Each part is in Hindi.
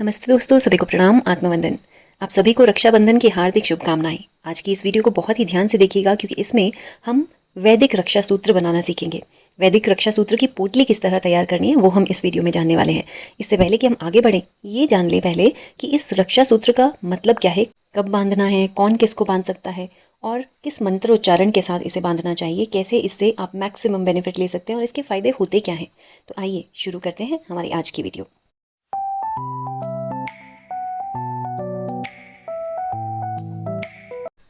नमस्ते दोस्तों, सभी को प्रणाम, आत्मवंदन। आप सभी को रक्षाबंधन की हार्दिक शुभकामनाएं। आज की इस वीडियो को बहुत ही ध्यान से देखिएगा क्योंकि इसमें हम वैदिक रक्षा सूत्र बनाना सीखेंगे। वैदिक रक्षा सूत्र की पोटली किस तरह तैयार करनी है वो हम इस वीडियो में जानने वाले हैं। इससे पहले कि हम आगे बढ़ें, ये जान ले पहले कि इस रक्षा सूत्र का मतलब क्या है, कब बांधना है, कौन किसको बांध सकता है और किस मंत्र उच्चारण के साथ इसे बांधना चाहिए, कैसे इससे आप मैक्सिमम बेनिफिट ले सकते हैं और इसके फायदे होते क्या हैं। तो आइए शुरू करते हैं हमारी आज की वीडियो।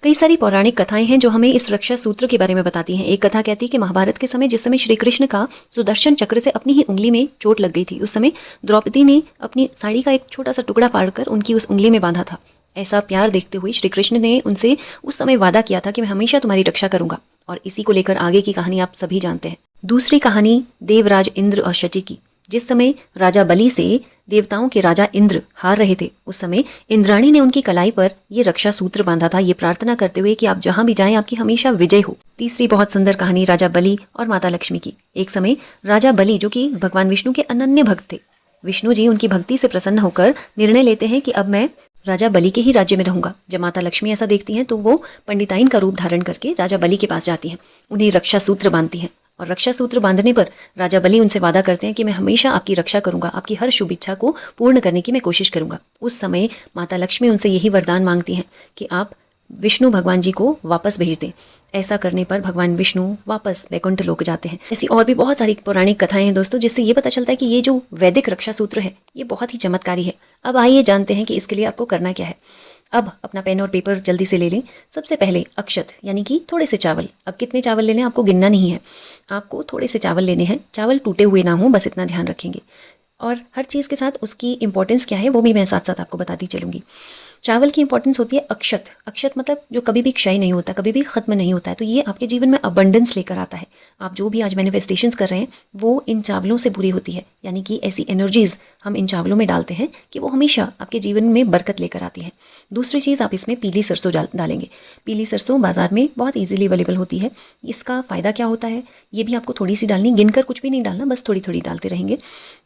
कई सारी पौराणिक कथाएं हैं जो हमें इस रक्षा सूत्र के बारे में बताती हैं। एक कथा कहती है कि महाभारत के समय, जिस समय श्री कृष्ण का सुदर्शन चक्र से अपनी ही उंगली में चोट लग गई थी, उस समय द्रौपदी ने अपनी साड़ी का एक छोटा सा टुकड़ा फाड़कर उनकी उस उंगली में बांधा था। ऐसा प्यार देखते हुए श्री कृष्ण ने उनसे उस समय वादा किया था कि मैं हमेशा तुम्हारी रक्षा करूंगा। और इसी को लेकर आगे की कहानी आप सभी जानते हैं। दूसरी कहानी देवराज इंद्र और शची की। जिस समय राजा बलि से देवताओं के राजा इंद्र हार रहे थे, उस समय इंद्राणी ने उनकी कलाई पर ये रक्षा सूत्र बांधा था, ये प्रार्थना करते हुए कि आप जहां भी जाएं आपकी हमेशा विजय हो। तीसरी बहुत सुंदर कहानी राजा बलि और माता लक्ष्मी की। एक समय राजा बलि, जो कि भगवान विष्णु के अनन्य भक्त थे, विष्णु जी उनकी भक्ति से प्रसन्न होकर निर्णय लेते हैं कि अब मैं राजा बलि के ही राज्य में रहूंगा। जब माता लक्ष्मी ऐसा देखती हैं तो वो पंडिताइन का रूप धारण करके राजा बलि के पास जाती हैं, उन्हें रक्षा सूत्र बांधती हैं। और रक्षा सूत्र बांधने पर राजा बलि उनसे वादा करते हैं कि मैं हमेशा आपकी रक्षा करूंगा, आपकी हर शुभ इच्छा को पूर्ण करने की मैं कोशिश करूंगा। उस समय माता लक्ष्मी उनसे यही वरदान मांगती हैं कि आप विष्णु भगवान जी को वापस भेज दें। ऐसा करने पर भगवान विष्णु वापस वैकुंठ लोक जाते हैं। ऐसी और भी बहुत सारी पौराणिक कथाएं हैं दोस्तों, जिससे ये पता चलता है कि ये जो वैदिक रक्षा सूत्र है ये बहुत ही चमत्कारी है। अब आइए जानते हैं कि इसके लिए आपको करना क्या है। अब अपना पेन और पेपर जल्दी से ले लें। सबसे पहले अक्षत यानी कि थोड़े से चावल। अब कितने चावल लेने आपको गिनना नहीं है, आपको थोड़े से चावल लेने हैं। चावल टूटे हुए ना हो, बस इतना ध्यान रखेंगे। और हर चीज़ के साथ उसकी इंपॉर्टेंस क्या है वो भी मैं साथ साथ आपको बताती चलूँगी। चावल की इंपॉर्टेंस होती है अक्षत। अक्षत मतलब जो कभी भी क्षय नहीं होता, कभी भी खत्म नहीं होता है। तो ये आपके जीवन में अबंडेंस लेकर आता है। आप जो भी आज मैनिफेस्टेशंस कर रहे हैं वो इन चावलों से पूरी होती है। यानी कि ऐसी एनर्जीज हम इन चावलों में डालते हैं कि वो हमेशा आपके जीवन में बरकत लेकर आती है। दूसरी चीज़, आप इसमें पीली सरसों डालेंगे। पीली सरसों बाजार में बहुत ईजिली अवेलेबल होती है। इसका फ़ायदा क्या होता है, ये भी आपको थोड़ी सी डालनी, गिनकर कुछ भी नहीं डालना, बस थोड़ी थोड़ी डालते रहेंगे।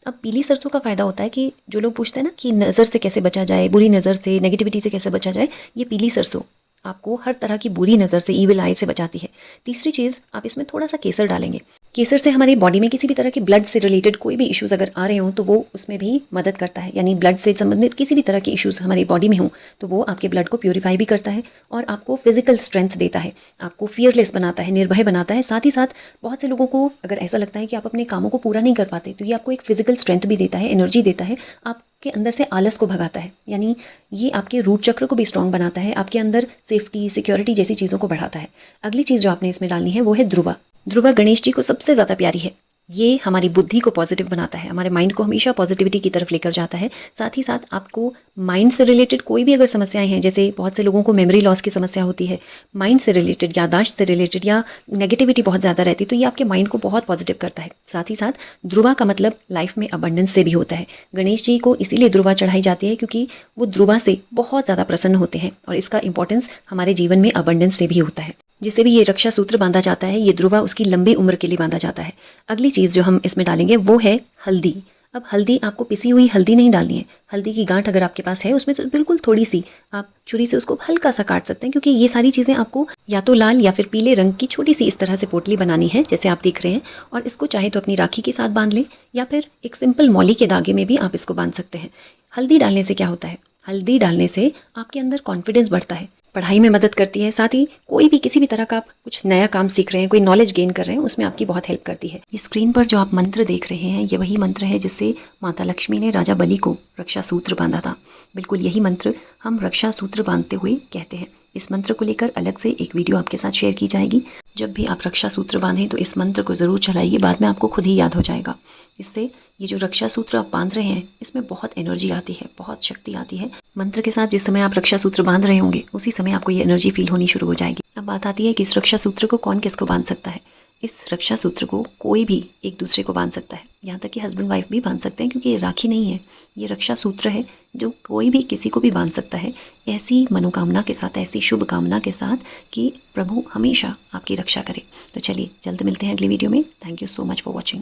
अब पीली सरसों का फ़ायदा होता है कि जो लोग पूछते हैं ना कि नज़र से कैसे बचा जाए, बुरी नज़र से, नेगेटिविटी से कैसे बचा जाए, ये पीली सरसों आपको हर तरह की बुरी नज़र से, ईविल आई से बचाती है। तीसरी चीज़, आप इसमें थोड़ा सा केसर डालेंगे। केसर से हमारी बॉडी में किसी भी तरह के ब्लड से रिलेटेड कोई भी इश्यूज़ अगर आ रहे हों तो वो उसमें भी मदद करता है। यानी ब्लड से संबंधित किसी भी तरह के इश्यूज़ हमारी बॉडी में हों तो वो आपके ब्लड को प्योरीफाई भी करता है और आपको फिजिकल स्ट्रेंथ देता है, आपको फियरलेस बनाता है, निर्भय बनाता है। साथ ही साथ बहुत से लोगों को अगर ऐसा लगता है कि आप अपने कामों को पूरा नहीं कर पाते तो ये आपको एक फिजिकल स्ट्रेंथ भी देता है, एनर्जी देता है, आपके अंदर से आलस को भगाता है। यानी ये आपके रूट चक्र को भी स्ट्रांग बनाता है, आपके अंदर सेफ्टी, सिक्योरिटी जैसी चीज़ों को बढ़ाता है। अगली चीज़ जो आपने इसमें डालनी है वो है ध्रुवा। ध्रुवा गणेश जी को सबसे ज़्यादा प्यारी है। ये हमारी बुद्धि को पॉजिटिव बनाता है, हमारे माइंड को हमेशा पॉजिटिविटी की तरफ लेकर जाता है। साथ ही साथ आपको माइंड से रिलेटेड कोई भी अगर समस्याएं हैं, जैसे बहुत से लोगों को मेमोरी लॉस की समस्या होती है, माइंड से रिलेटेड, याददाश्त से रिलेटेड, या नेगेटिविटी बहुत ज़्यादा रहती है, तो ये आपके माइंड को बहुत पॉजिटिव करता है। साथ ही साथ ध्रुवा का मतलब लाइफ में अबंडेंस से भी होता है। गणेश जी को इसीलिए ध्रुवा चढ़ाई जाती है क्योंकि वो ध्रुवा से बहुत ज़्यादा प्रसन्न होते हैं और इसका इंपॉर्टेंस हमारे जीवन में अबंडेंस से भी होता है। जिसे भी ये रक्षा सूत्र बांधा जाता है, ये ध्रुवा उसकी लंबी उम्र के लिए बांधा जाता है। अगली चीज़ जो हम इसमें डालेंगे वो है हल्दी। अब हल्दी आपको पिसी हुई हल्दी नहीं डालनी है। हल्दी की गांठ अगर आपके पास है उसमें तो बिल्कुल थोड़ी सी आप छुरी से उसको हल्का सा काट सकते हैं, क्योंकि ये सारी चीज़ें आपको या तो लाल या फिर पीले रंग की छोटी सी इस तरह से पोटली बनानी है जैसे आप देख रहे हैं। और इसको चाहे तो अपनी राखी के साथ बांध लें या फिर एक सिंपल मौली के धागे में भी आप इसको बांध सकते हैं। हल्दी डालने से क्या होता है, हल्दी डालने से आपके अंदर कॉन्फिडेंस बढ़ता है, पढ़ाई में मदद करती है। साथ ही कोई भी किसी भी तरह का आप कुछ नया काम सीख रहे हैं, कोई नॉलेज गेन कर रहे हैं, उसमें आपकी बहुत हेल्प करती है। ये स्क्रीन पर जो आप मंत्र देख रहे हैं ये वही मंत्र है जिससे माता लक्ष्मी ने राजा बलि को रक्षा सूत्र बांधा था। बिल्कुल यही मंत्र हम रक्षा सूत्र बांधते हुए कहते हैं। इस मंत्र को लेकर अलग से एक वीडियो आपके साथ शेयर की जाएगी। जब भी आप रक्षा सूत्र बांधें तो इस मंत्र को ज़रूर चलाइए, बाद में आपको खुद ही याद हो जाएगा। इससे ये जो रक्षा सूत्र आप बांध रहे हैं इसमें बहुत एनर्जी आती है, बहुत शक्ति आती है। मंत्र के साथ जिस समय आप रक्षा सूत्र बांध रहे होंगे उसी समय आपको ये एनर्जी फील होनी शुरू हो जाएगी। अब बात आती है कि इस रक्षा सूत्र को कौन किसको बांध सकता है। इस रक्षा सूत्र को कोई भी एक दूसरे को बांध सकता है, यहाँ तक कि हस्बैंड वाइफ भी बांध सकते हैं, क्योंकि ये राखी नहीं है, ये रक्षा सूत्र है जो कोई भी किसी को भी बांध सकता है, ऐसी मनोकामना के साथ, ऐसी शुभ कामना के साथ कि प्रभु हमेशा आपकी रक्षा करे। तो चलिए जल्द मिलते हैं अगली वीडियो में। Thank you so much for watching.